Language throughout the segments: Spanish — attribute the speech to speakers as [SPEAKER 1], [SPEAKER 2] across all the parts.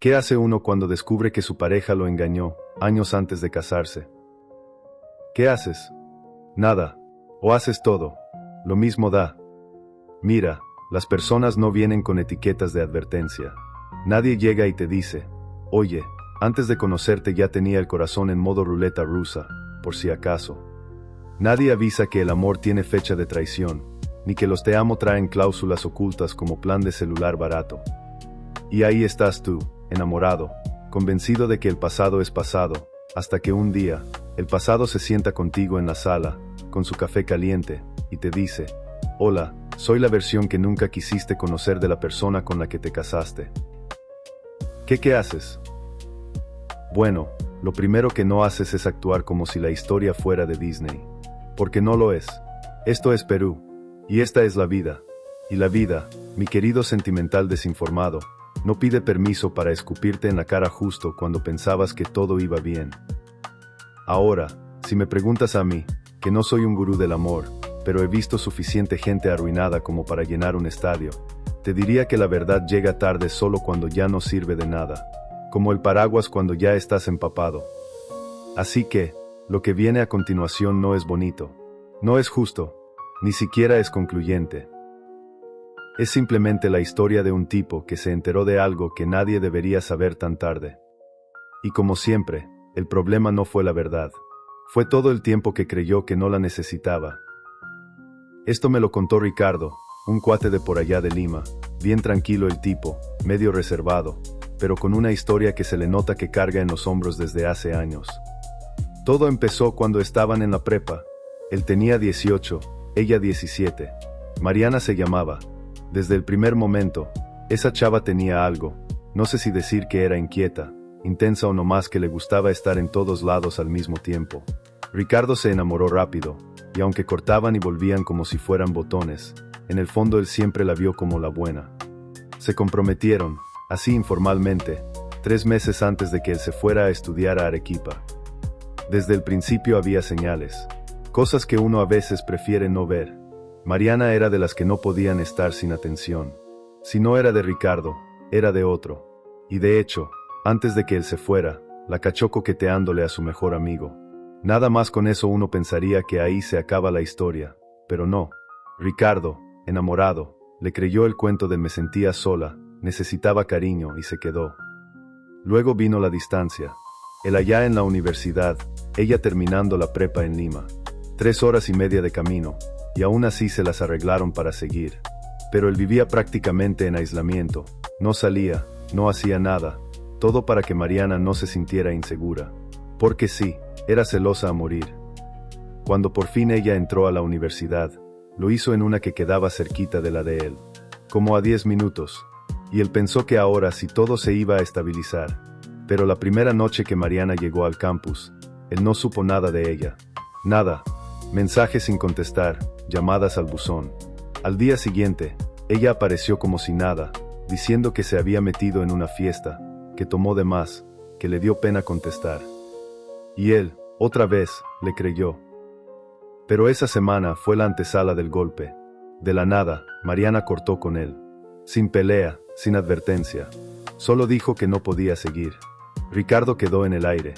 [SPEAKER 1] ¿Qué hace uno cuando descubre que su pareja lo engañó, años antes de casarse? ¿Qué haces? Nada. ¿O haces todo? Lo mismo da. Mira, las personas no vienen con etiquetas de advertencia. Nadie llega y te dice, oye, antes de conocerte ya tenía el corazón en modo ruleta rusa, por si acaso. Nadie avisa que el amor tiene fecha de traición, ni que los te amo traen cláusulas ocultas como plan de celular barato. Y ahí estás tú, enamorado, convencido de que el pasado es pasado, hasta que un día, el pasado se sienta contigo en la sala, con su café caliente, y te dice, hola, soy la versión que nunca quisiste conocer de la persona con la que te casaste. ¿Qué haces? Bueno, lo primero que no haces es actuar como si la historia fuera de Disney. Porque no lo es. Esto es Perú. Y esta es la vida. Y la vida, mi querido sentimental desinformado, no pide permiso para escupirte en la cara justo cuando pensabas que todo iba bien. Ahora, si me preguntas a mí, que no soy un gurú del amor, pero he visto suficiente gente arruinada como para llenar un estadio, te diría que la verdad llega tarde solo cuando ya no sirve de nada, como el paraguas cuando ya estás empapado. Así que, lo que viene a continuación no es bonito, no es justo, ni siquiera es concluyente. Es simplemente la historia de un tipo que se enteró de algo que nadie debería saber tan tarde. Y como siempre, el problema no fue la verdad. Fue todo el tiempo que creyó que no la necesitaba. Esto me lo contó Ricardo, un cuate de por allá de Lima, bien tranquilo el tipo, medio reservado, pero con una historia que se le nota que carga en los hombros desde hace años. Todo empezó cuando estaban en la prepa. Él tenía 18, ella 17. Mariana se llamaba. Desde el primer momento, esa chava tenía algo, no sé si decir que era inquieta, intensa o no más que le gustaba estar en todos lados al mismo tiempo. Ricardo se enamoró rápido, y aunque cortaban y volvían como si fueran botones, en el fondo él siempre la vio como la buena. Se comprometieron, así informalmente, 3 meses antes de que él se fuera a estudiar a Arequipa. Desde el principio había señales, cosas que uno a veces prefiere no ver. Mariana era de las que no podían estar sin atención. Si no era de Ricardo, era de otro. Y de hecho, antes de que él se fuera, la cachó coqueteándole a su mejor amigo. Nada más con eso uno pensaría que ahí se acaba la historia, pero no. Ricardo, enamorado, le creyó el cuento de me sentía sola, necesitaba cariño y se quedó. Luego vino la distancia. Él allá en la universidad, ella terminando la prepa en Lima. 3 horas y media de camino, y aún así se las arreglaron para seguir. Pero él vivía prácticamente en aislamiento, no salía, no hacía nada, todo para que Mariana no se sintiera insegura. Porque sí, era celosa a morir. Cuando por fin ella entró a la universidad, lo hizo en una que quedaba cerquita de la de él, como a 10 minutos, y él pensó que ahora sí todo se iba a estabilizar. Pero la primera noche que Mariana llegó al campus, él no supo nada de ella. Nada. Mensajes sin contestar, llamadas al buzón. Al día siguiente, ella apareció como si nada, diciendo que se había metido en una fiesta, que tomó de más, que le dio pena contestar. Y él, otra vez, le creyó. Pero esa semana fue la antesala del golpe. De la nada, Mariana cortó con él. Sin pelea, sin advertencia. Solo dijo que no podía seguir. Ricardo quedó en el aire.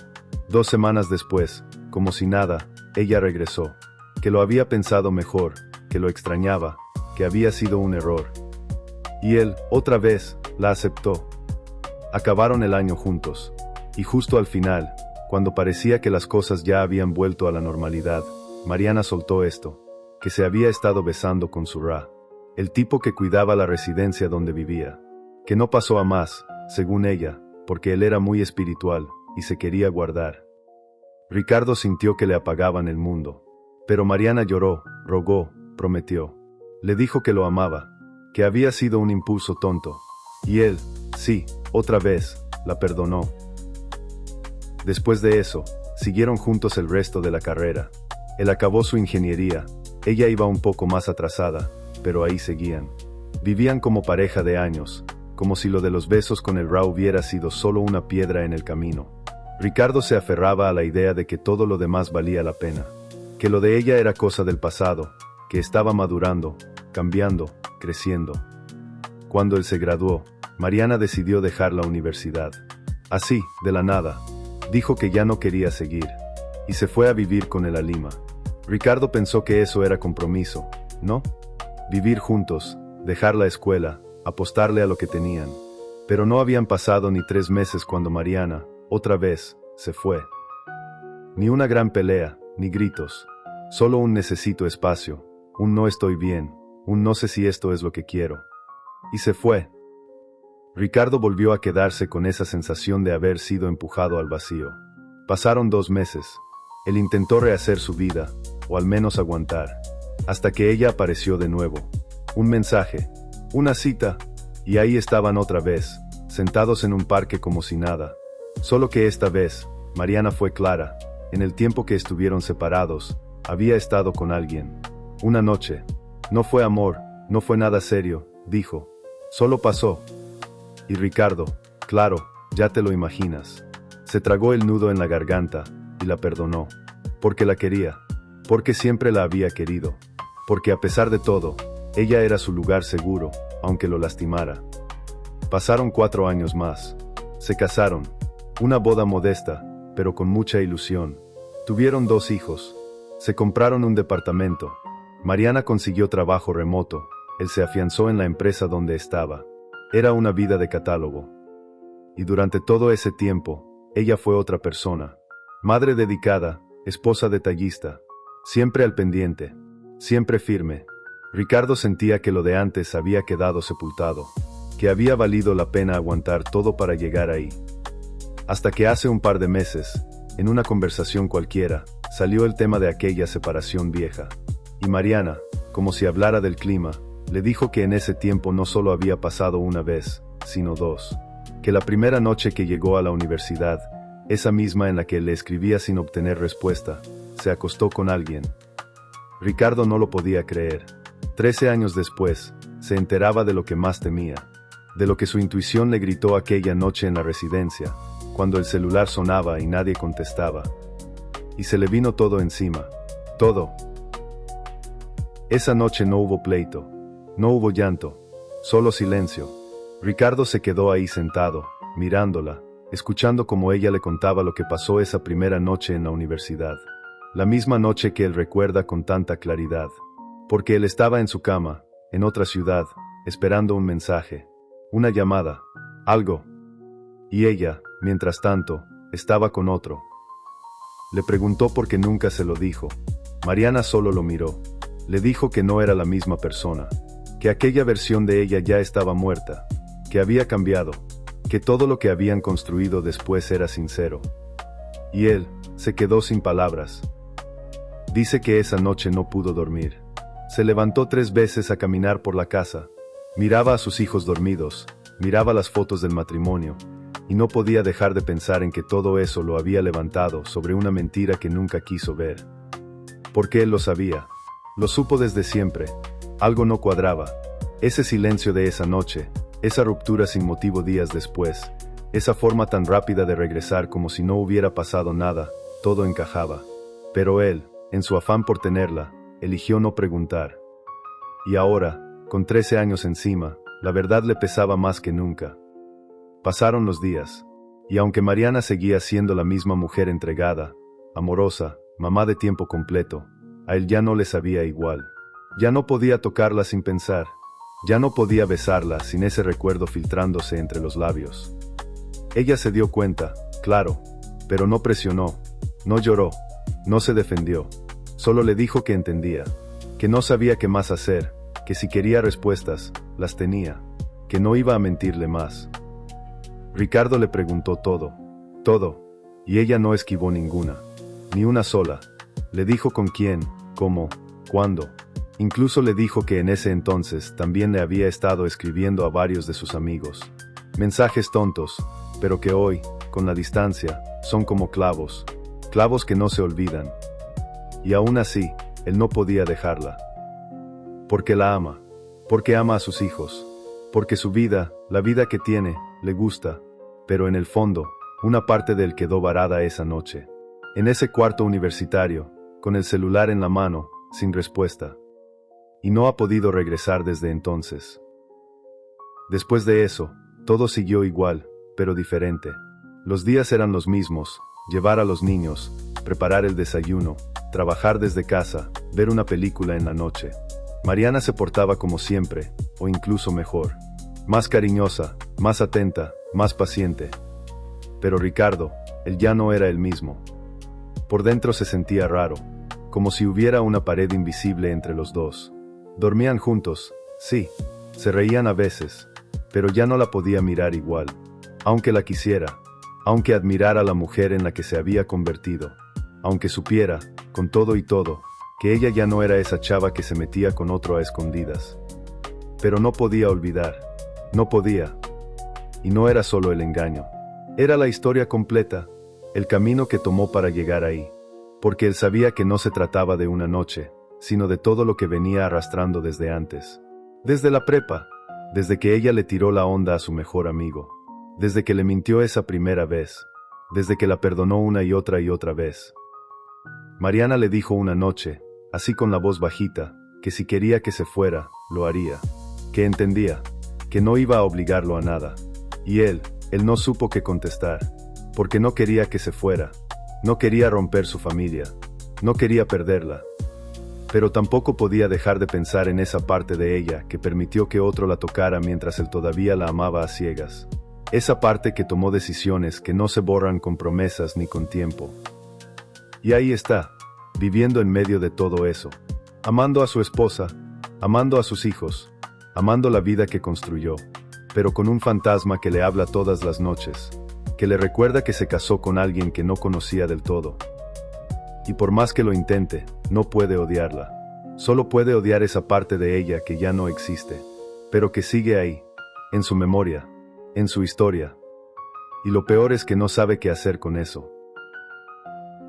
[SPEAKER 1] 2 semanas después, como si nada, ella regresó. Que lo había pensado mejor, que lo extrañaba, que había sido un error. Y él, otra vez, la aceptó. Acabaron el año juntos. Y justo al final, cuando parecía que las cosas ya habían vuelto a la normalidad, Mariana soltó esto, que se había estado besando con su Ra, el tipo que cuidaba la residencia donde vivía. Que no pasó a más, según ella, porque él era muy espiritual, y se quería guardar. Ricardo sintió que le apagaban el mundo. Pero Mariana lloró, rogó, prometió. Le dijo que lo amaba, que había sido un impulso tonto. Y él, sí, otra vez, la perdonó. Después de eso, siguieron juntos el resto de la carrera. Él acabó su ingeniería, ella iba un poco más atrasada, pero ahí seguían. Vivían como pareja de años, como si lo de los besos con el Ra hubiera sido solo una piedra en el camino. Ricardo se aferraba a la idea de que todo lo demás valía la pena. Que lo de ella era cosa del pasado, que estaba madurando, cambiando, creciendo. Cuando él se graduó, Mariana decidió dejar la universidad. Así, de la nada. Dijo que ya no quería seguir. Y se fue a vivir con él a Lima. Ricardo pensó que eso era compromiso, ¿no? Vivir juntos, dejar la escuela, apostarle a lo que tenían. Pero no habían pasado ni 3 meses cuando Mariana, otra vez, se fue. Ni una gran pelea, ni gritos. Solo un necesito espacio, un no estoy bien, un no sé si esto es lo que quiero. Y se fue. Ricardo volvió a quedarse con esa sensación de haber sido empujado al vacío. Pasaron 2 meses. Él intentó rehacer su vida, o al menos aguantar, hasta que ella apareció de nuevo. Un mensaje, una cita, y ahí estaban otra vez, sentados en un parque como si nada. Solo que esta vez, Mariana fue clara. En el tiempo que estuvieron separados, había estado con alguien. Una noche. No fue amor, no fue nada serio, dijo. Solo pasó. Y Ricardo, claro, ya te lo imaginas. Se tragó el nudo en la garganta, y la perdonó. Porque la quería. Porque siempre la había querido. Porque a pesar de todo, ella era su lugar seguro, aunque lo lastimara. Pasaron 4 años más. Se casaron. Una boda modesta, pero con mucha ilusión. Tuvieron 2 hijos. Se compraron un departamento. Mariana consiguió trabajo remoto. Él se afianzó en la empresa donde estaba. Era una vida de catálogo. Y durante todo ese tiempo, ella fue otra persona. Madre dedicada, esposa detallista. Siempre al pendiente. Siempre firme. Ricardo sentía que lo de antes había quedado sepultado. Que había valido la pena aguantar todo para llegar ahí. Hasta que hace un par de meses, en una conversación cualquiera, salió el tema de aquella separación vieja. Y Mariana, como si hablara del clima, le dijo que en ese tiempo no solo había pasado una vez, sino 2. Que la primera noche que llegó a la universidad, esa misma en la que le escribía sin obtener respuesta, se acostó con alguien. Ricardo no lo podía creer. 13 años después, se enteraba de lo que más temía. De lo que su intuición le gritó aquella noche en la residencia, cuando el celular sonaba y nadie contestaba. Y se le vino todo encima. Todo. Esa noche no hubo pleito. No hubo llanto. Solo silencio. Ricardo se quedó ahí sentado, mirándola, escuchando cómo ella le contaba lo que pasó esa primera noche en la universidad. La misma noche que él recuerda con tanta claridad. Porque él estaba en su cama, en otra ciudad, esperando un mensaje. Una llamada. Algo. Y ella, mientras tanto, estaba con otro. Le preguntó por qué nunca se lo dijo. Mariana solo lo miró. Le dijo que no era la misma persona. Que aquella versión de ella ya estaba muerta. Que había cambiado. Que todo lo que habían construido después era sincero. Y él, se quedó sin palabras. Dice que esa noche no pudo dormir. Se levantó 3 veces a caminar por la casa. Miraba a sus hijos dormidos. Miraba las fotos del matrimonio. Y no podía dejar de pensar en que todo eso lo había levantado sobre una mentira que nunca quiso ver. Porque él lo sabía. Lo supo desde siempre. Algo no cuadraba. Ese silencio de esa noche, esa ruptura sin motivo días después, esa forma tan rápida de regresar como si no hubiera pasado nada, todo encajaba. Pero él, en su afán por tenerla, eligió no preguntar. Y ahora, con 13 años encima, la verdad le pesaba más que nunca. Pasaron los días, y aunque Mariana seguía siendo la misma mujer entregada, amorosa, mamá de tiempo completo, a él ya no le sabía igual. Ya no podía tocarla sin pensar, ya no podía besarla sin ese recuerdo filtrándose entre los labios. Ella se dio cuenta, claro, pero no presionó, no lloró, no se defendió, solo le dijo que entendía, que no sabía qué más hacer, que si quería respuestas, las tenía, que no iba a mentirle más. Ricardo le preguntó todo, y ella no esquivó ninguna, ni una sola. Le dijo con quién, cómo, cuándo. Incluso le dijo que en ese entonces también le había estado escribiendo a varios de sus amigos. Mensajes tontos, pero que hoy, con la distancia, son como clavos, clavos que no se olvidan. Y aún así, él no podía dejarla. Porque la ama, porque ama a sus hijos, porque su vida, la vida que tiene, le gusta, pero en el fondo, una parte de él quedó varada esa noche. En ese cuarto universitario, con el celular en la mano, sin respuesta. Y no ha podido regresar desde entonces. Después de eso, Todo siguió igual, pero diferente. Los días eran los mismos: llevar a los niños, preparar el desayuno, trabajar desde casa, ver una película en la noche. Mariana se portaba como siempre, o incluso mejor. Más cariñosa, más atenta, más paciente. Pero Ricardo, él ya no era el mismo. Por dentro se sentía raro, como si hubiera una pared invisible entre los dos. Dormían juntos, sí, se reían a veces, pero ya no la podía mirar igual, aunque la quisiera, aunque admirara a la mujer en la que se había convertido, aunque supiera, con todo y todo, que ella ya no era esa chava que se metía con otro a escondidas. Pero no podía olvidar, no podía. Y no era solo el engaño, era la historia completa, el camino que tomó para llegar ahí, porque él sabía que no se trataba de una noche, sino de todo lo que venía arrastrando desde antes. Desde la prepa, desde que ella le tiró la onda a su mejor amigo, desde que le mintió esa primera vez, desde que la perdonó una y otra vez. Mariana le dijo una noche, así con la voz bajita, que si quería que se fuera, lo haría, que entendía, que no iba a obligarlo a nada. Y él no supo qué contestar, porque no quería que se fuera, no quería romper su familia, no quería perderla. Pero tampoco podía dejar de pensar en esa parte de ella que permitió que otro la tocara mientras él todavía la amaba a ciegas. Esa parte que tomó decisiones que no se borran con promesas ni con tiempo. Y ahí está, viviendo en medio de todo eso, amando a su esposa, amando a sus hijos, amando la vida que construyó, pero con un fantasma que le habla todas las noches, que le recuerda que se casó con alguien que no conocía del todo. Y por más que lo intente, no puede odiarla. Solo puede odiar esa parte de ella que ya no existe, pero que sigue ahí, en su memoria, en su historia. Y lo peor es que no sabe qué hacer con eso.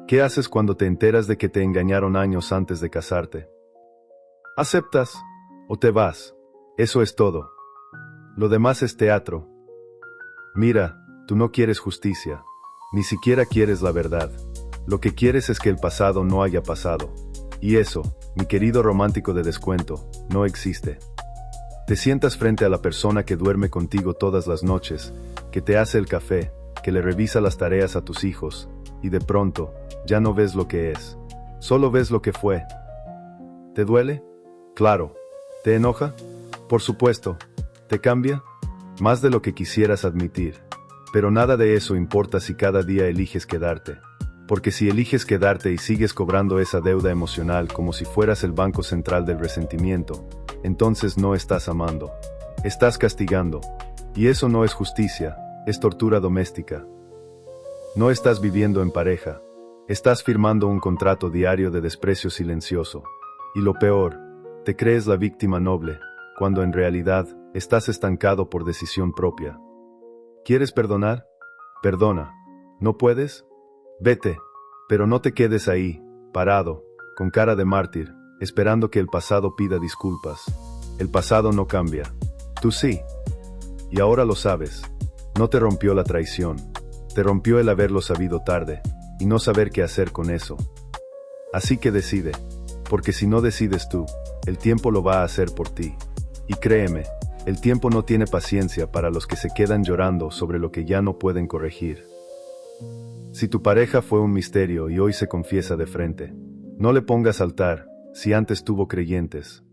[SPEAKER 1] ¿Qué haces cuando te enteras de que te engañaron años antes de casarte? ¿Aceptas? ¿O te vas? Eso es todo. Lo demás es teatro. Mira, tú no quieres justicia, ni siquiera quieres la verdad. Lo que quieres es que el pasado no haya pasado. Y eso, mi querido romántico de descuento, no existe. Te sientas frente a la persona que duerme contigo todas las noches, que te hace el café, que le revisa las tareas a tus hijos, y de pronto, ya no ves lo que es, solo ves lo que fue. ¿Te duele? Claro. ¿Te enoja? Por supuesto. ¿Te cambia? Más de lo que quisieras admitir. Pero nada de eso importa si cada día eliges quedarte. Porque si eliges quedarte y sigues cobrando esa deuda emocional como si fueras el banco central del resentimiento, entonces no estás amando. Estás castigando. Y eso no es justicia, es tortura doméstica. No estás viviendo en pareja. Estás firmando un contrato diario de desprecio silencioso. Y lo peor, te crees la víctima noble, cuando en realidad estás estancado por decisión propia. ¿Quieres perdonar? Perdona. ¿No puedes? Vete, pero no te quedes ahí, parado, con cara de mártir, esperando que el pasado pida disculpas. El pasado no cambia. Tú sí. Y ahora lo sabes. No te rompió la traición. Te rompió el haberlo sabido tarde, y no saber qué hacer con eso. Así que decide, porque si no decides tú, el tiempo lo va a hacer por ti. Y créeme, el tiempo no tiene paciencia para los que se quedan llorando sobre lo que ya no pueden corregir. Si tu pareja fue un misterio y hoy se confiesa de frente, no le pongas altar, si antes tuvo creyentes.